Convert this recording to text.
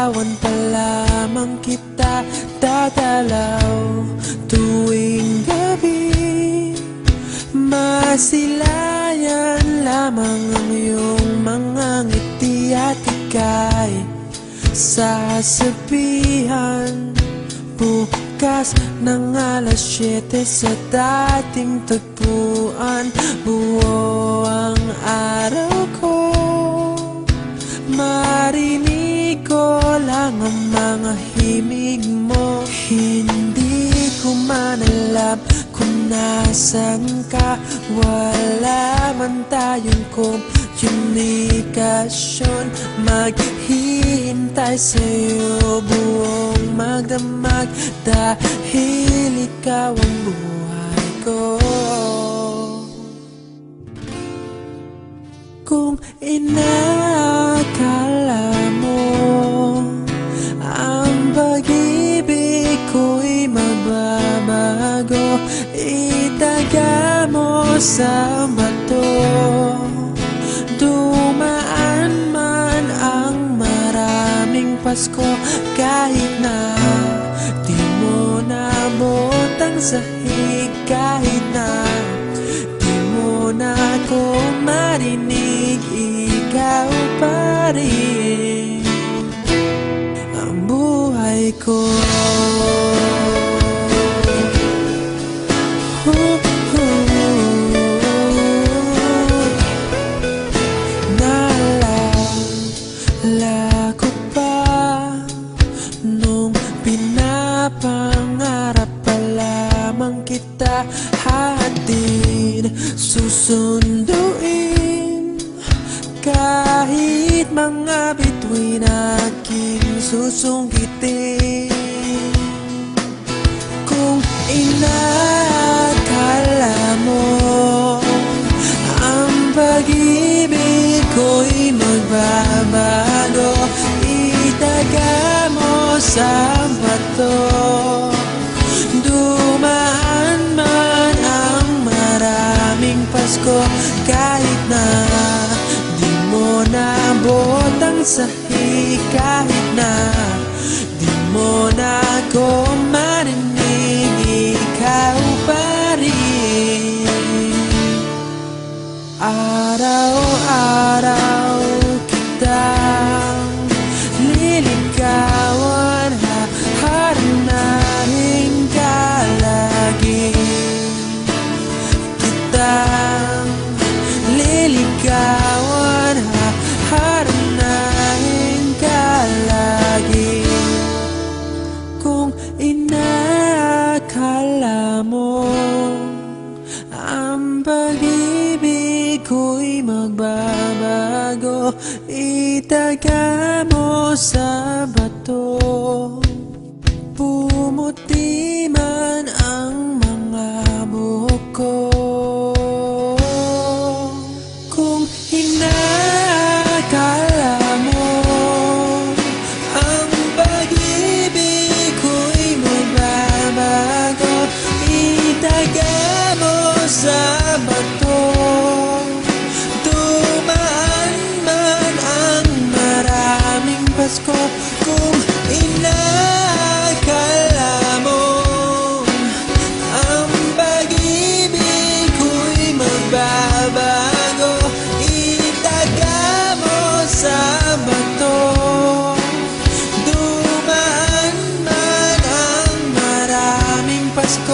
Liligawan pa lamang kita dadalaw tuwing gabi. Masilayan lamang ang iyong mga ngiti at ika'y sasabihan bukas ng alas 7 sa dating tagpuan. Buo ang araw ko, marinig ko lang ang mga himig mo. Hindi ko man alam kung nasan ka, wala man tayong komunikasyon. Maghihintay sa'yo buong magdamag dahil ikaw ang buhay ko. Kung inakala mo ang pag-ibig ko'y magbabago, itaga mo sa bato. Dumaan man ang maraming Pasko, kahit na di mo nabot ang sahig, kahit na di mo na ako marinig, ikaw pa rin ang buhay ko. Naalala ko pa nung pinapangarap pa lamang kita, hatid susunduin kahit mga bituin aking susungkitin. Kung inakala mo ang pag-ibig ko'y magbabago, itaga mo sa bato. Dumaan man ang maraming Pasko, kahit na di mo nabot ang sahig, kahit na di mo na ako marinig, ikaw pa rin. Araw-araw kitang liligawan, haharanahin ka lagi. Kitang liligawan, haharanahin ka lagi. Kung inakala mo ang pag-ibig ko'y magbabago, itaga mo sa bato. Pumuti man ang mga buhok ko. Kung inakala mo ang pag-ibig ko'y magbabago, itaga mo sa bato. Dumaan man ang maraming Pasko,